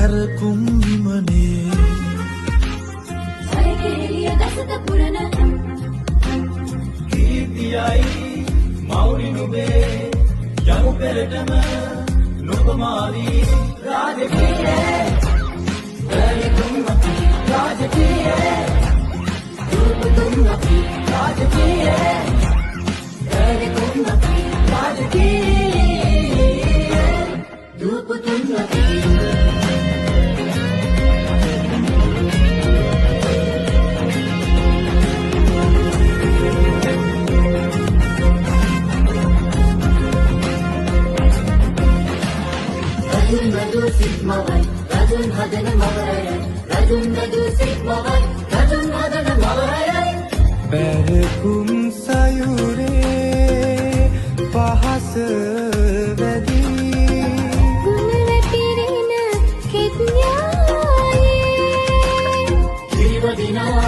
සැරකුම් විමනේ සයකෙලිය දසත පුරන කීර්තියයි මෞරි නුබේ යමු පෙරටම නුබමාවී රාජකීයේ වැලිතුම් අපි රාජකීයේ දුපුතුම් අපි රාජකීයේ වැලිතුම් අපි රාජකීයේ දුපුතුම් අපි Rajun Sigmawai, Rajun Hadana Mavaraya, Rajun Sigmawai, Rajun Hadana Mavaraya. පැරකුම් සයුරේ පහස වැදී ගුණ පිරෙන කෙත්ඥායේ ජීවදිනා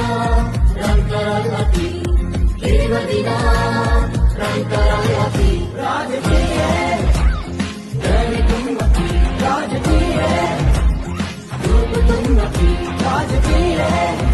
රංකරල් අපි ජීවදිනා රංකරල් අපි රාජකීයේ වැලිතුම් අපි රාජකීයේ දුපුතුම් අපි රාජකීයේ